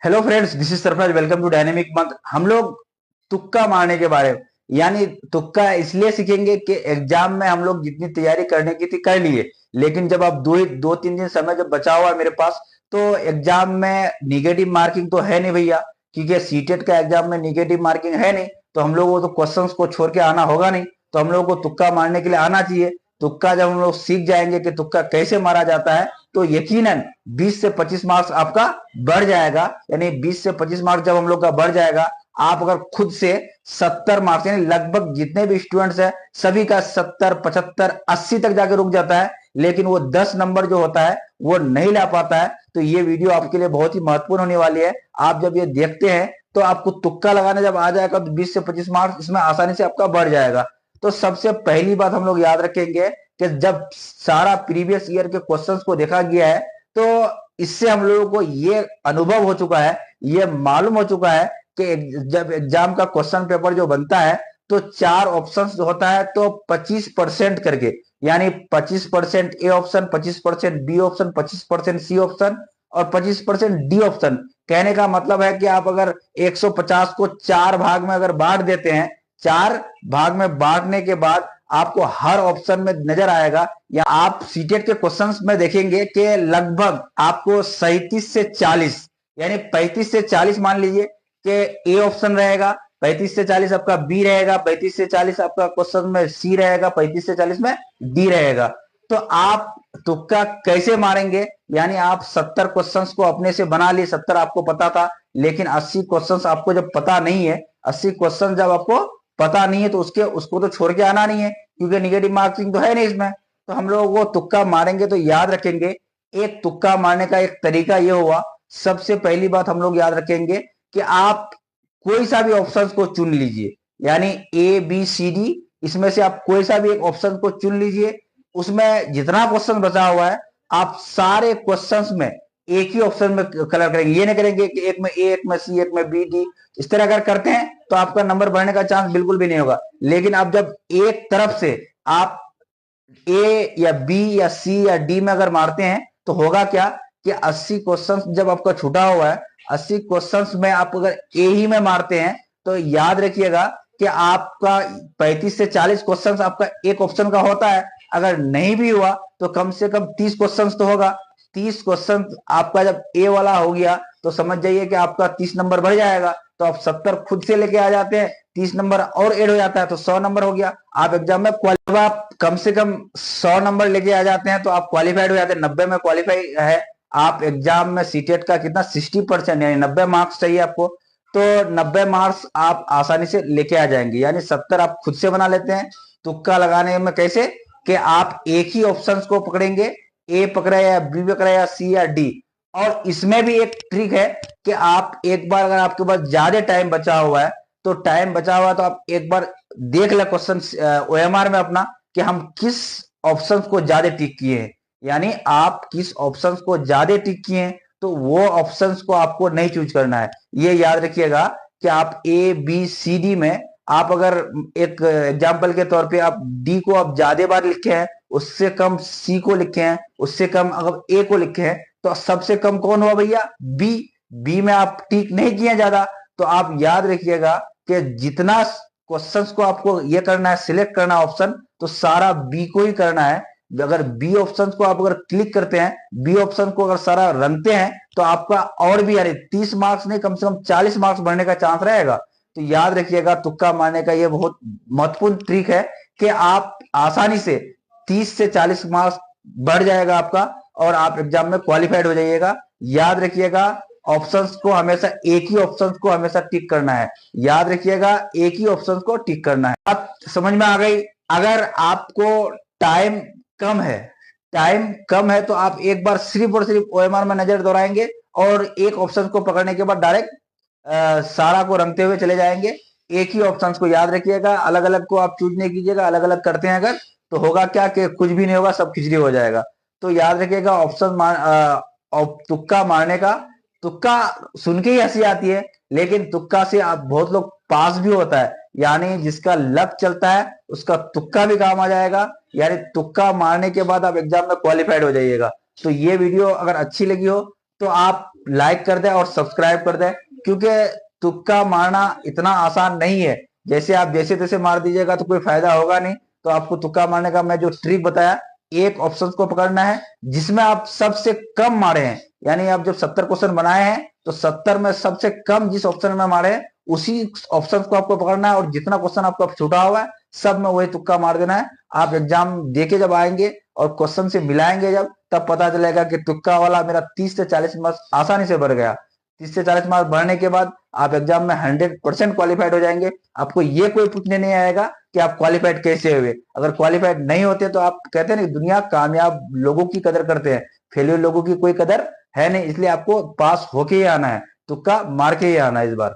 Hello friends, this is Sarfaraz. Welcome to dynamic month. हम लोग तुक्का मारने के बारे में, यानी तुक्का इसलिए सीखेंगे कि एग्जाम में हम लोग जितनी तैयारी करने की थी कर लिए, लेकिन जब अब दो तीन दिन समय जब बचा हुआ है मेरे पास, तो एग्जाम में निगेटिव मार्किंग तो है नहीं भैया, क्योंकि सीटेट का एग्जाम में निगेटिव मार्किंग है नहीं। तो हम लोगों को तो क्वेश्चंस को छोड़ के आना होगा नहीं, तो हम लोगों को तुक्का मारने के लिए आना चाहिए। तुक्का जब हम लोग सीख जाएंगे कि तुक्का कैसे मारा जाता है, तो यकीनन 20 से 25 मार्क्स आपका बढ़ जाएगा। यानी 20 से 25 मार्क्स जब हम लोग का बढ़ जाएगा, आप अगर खुद से 70 मार्क्स, यानी लगभग जितने भी स्टूडेंट्स हैं सभी का 70 75 80 तक जाके रुक जाता है, लेकिन वो 10 नंबर जो होता है वो नहीं ला पाता है। तो ये वीडियो आपके लिए बहुत ही महत्वपूर्ण होने वाली है। आप जब ये देखते हैं तो आपको तुक्का लगाने जब आ जाएगा तो 20 से 25 मार्क्स इसमें आसानी से आपका बढ़ जाएगा। तो सबसे पहली बात हम लोग याद रखेंगे कि जब सारा प्रीवियस ईयर के क्वेश्चंस को देखा गया है, तो इससे हम लोगों को ये अनुभव हो चुका है, ये मालूम हो चुका है कि जब एग्जाम का क्वेश्चन पेपर जो बनता है, तो 4 ऑप्शंस जो होता है तो 25% करके, यानी 25% A option, 25% B option, 25% C option और 25% डी ऑप्शन। कहने का मतलब है कि आप अगर 150 को 4 भाग में अगर बांट देते हैं, 4 भाग में बांटने के बाद आपको हर ऑप्शन में नजर आएगा, या आप सीटेट के क्वेश्चंस में देखेंगे कि लगभग आपको 37 से 40, यानी 35 से 40 मान लीजिए कि ए ऑप्शन रहेगा, 35 से 40 आपका बी रहेगा, 35 से 40 आपका क्वेश्चन में सी रहेगा, 35 से 40 में डी रहेगा। तो आप तुक्का कैसे मारेंगे? यानी आप 70 क्वेश्चंस को अपने से बना लिए, 70 आपको पता था, लेकिन 80 क्वेश्चंस आपको जब पता नहीं है, 80 क्वेश्चन जब आपको पता नहीं है, तो उसको तो छोड़ के आना नहीं है, क्योंकि निगेटिव मार्किंग तो है नहीं इसमें। तो हम लोग वो तुक्का मारेंगे तो याद रखेंगे, एक तुक्का मारने का एक तरीका ये हुआ। सबसे पहली बात हम लोग याद रखेंगे कि आप कोई सा भी ऑप्शन को चुन लीजिए, यानी ए बी सी डी, इसमें से आप कोई सा भी एक ऑप्शन को चुन लीजिए। उसमें जितना क्वेश्चन बचा हुआ है, आप सारे क्वेश्चंस में एक ही ऑप्शन में कलर करेंगे। ये नहीं करेंगे कि एक में ए, एक में सी, एक में बी, डी। इस तरह अगर करते हैं तो आपका नंबर बढ़ने का चांस बिल्कुल भी नहीं होगा। लेकिन अब जब एक तरफ से आप ए या बी या सी या डी में अगर मारते हैं, तो होगा क्या कि 80 क्वेश्चंस जब आपका छूटा हुआ है, 80 क्वेश्चंस में आप अगर ए ही में मारते हैं, तो याद रखिएगा कि आपका 35 से 40 क्वेश्चंस आपका एक ऑप्शन का होता है। अगर नहीं भी हुआ तो कम से कम 30 क्वेश्चंस तो होगा। 30 क्वेश्चन आपका जब ए वाला हो गया, तो समझ जाइए कि आपका 30 नंबर बढ़ जाएगा। तो आप 70 खुद से लेके आ जाते हैं, 30 नंबर और ऐड हो जाता है, तो 100 नंबर हो गया। आप एग्जाम में आप कम से कम 100 नंबर लेके आ जाते हैं तो आप क्वालिफाइड हो जाते हैं। 90 में क्वालिफाई है आप। एग्जाम में सीटेट का कितना 60%, यानी 90 मार्क्स चाहिए आपको, तो 90 मार्क्स आप आसानी से लेके आ जाएंगे। यानी 70 आप खुद से बना लेते हैं। तुक्का लगाने में कैसे कि आप एक ही ऑप्शन को पकड़ेंगे, ए पकड़ा या बी पकड़ा या सी या डी। और इसमें भी एक ट्रिक है कि आप एक बार, अगर आपके पास ज्यादा टाइम बचा हुआ है, तो टाइम बचा हुआ है तो आप एक बार देख ले क्वेश्चन ओएमआर में अपना कि हम किस ऑप्शन को ज्यादा टिक किए हैं। यानी आप किस ऑप्शन को ज्यादा टिक किए हैं, तो वो ऑप्शंस को आपको नहीं चूज करना है। ये याद रखिएगा कि आप ए बी सी डी में, आप अगर एक एग्जाम्पल के तौर पे आप डी को आप ज्यादा बार लिखे हैं, उससे कम सी को लिखे हैं, उससे कम अगर ए को लिखे हैं, तो सबसे कम कौन हुआ भैया? बी। बी में आप टिक नहीं किए ज्यादा। तो आप याद रखिएगा कि जितना क्वेश्चंस को आपको ये करना है, सिलेक्ट करना ऑप्शन, तो सारा बी को ही करना है। अगर बी ऑप्शन को आप अगर क्लिक करते हैं, बी ऑप्शन को अगर सारा रंगते हैं, तो आपका और भी, यानी 30 मार्क्स नहीं, कम से कम 40 मार्क्स बढ़ने का चांस रहेगा। तो याद रखिएगा, तुक्का मारने का ये बहुत महत्वपूर्ण ट्रिक है कि आप आसानी से 30 से 40 मार्क्स बढ़ जाएगा आपका, और आप एग्जाम में क्वालिफाइड हो जाइएगा। याद रखिएगा, ऑप्शंस को हमेशा, एक ही ऑप्शंस को हमेशा टिक करना है। याद रखिएगा, एक ही ऑप्शंस को टिक करना है। बात समझ में आ गई? अगर आपको टाइम कम है, टाइम कम है, तो आप एक बार सिर्फ और सिर्फ ओएमआर में नजर दौड़ाएंगे और एक ऑप्शन को पकड़ने के बाद डायरेक्ट सारा को रंगते हुए चले जाएंगे। एक ही ऑप्शंस को याद रखिएगा, अलग अलग को आप चूज नहीं कीजिएगा। अलग अलग करते हैं अगर, तो होगा क्या कि कुछ भी नहीं होगा, सब खिचड़ी हो जाएगा। तो याद रखिएगा, तुक्का मारने का, तुक्का सुन के ही हंसी आती है, लेकिन तुक्का से आप बहुत लोग पास भी होता है। यानी जिसका लक चलता है उसका तुक्का भी काम आ जाएगा। यानी तुक्का मारने के बाद आप एग्जाम में क्वालिफाइड हो जाइएगा। तो ये वीडियो अगर अच्छी लगी हो तो आप लाइक कर दें और सब्सक्राइब कर दें, क्योंकि तुक्का मारना इतना आसान नहीं है। जैसे आप जैसे तैसे मार दीजिएगा तो कोई फायदा होगा नहीं। तो आपको तुक्का मारने का मैं जो ट्रिक बताया, एक ऑप्शन को पकड़ना है जिसमें आप सबसे कम मारे हैं। यानी आप जब 70 क्वेश्चन बनाए हैं तो 70 में सबसे कम जिस ऑप्शन में मारे हैं उसी ऑप्शन को आपको पकड़ना है, और जितना क्वेश्चन आपका छूटा हुआ है सब में वही तुक्का मार देना है। आप एग्जाम देके जब आएंगे और क्वेश्चन से मिलाएंगे जब, तब पता चलेगा कि तुक्का वाला मेरा 30 से 40 मार्क्स आसानी से बढ़ गया। 30 से 40 मार्क्स बढ़ने के बाद आप एग्जाम में 100% क्वालिफाइड हो जाएंगे। आपको ये कोई पूछने नहीं आएगा कि आप क्वालिफाइड कैसे हुए। अगर क्वालिफाइड नहीं होते तो आप कहते हैं ना, दुनिया कामयाब लोगों की कदर करते हैं, फेलियर लोगों की कोई कदर है नहीं। इसलिए आपको पास होके ही आना है, तुक्का मार के ही आना है इस बार।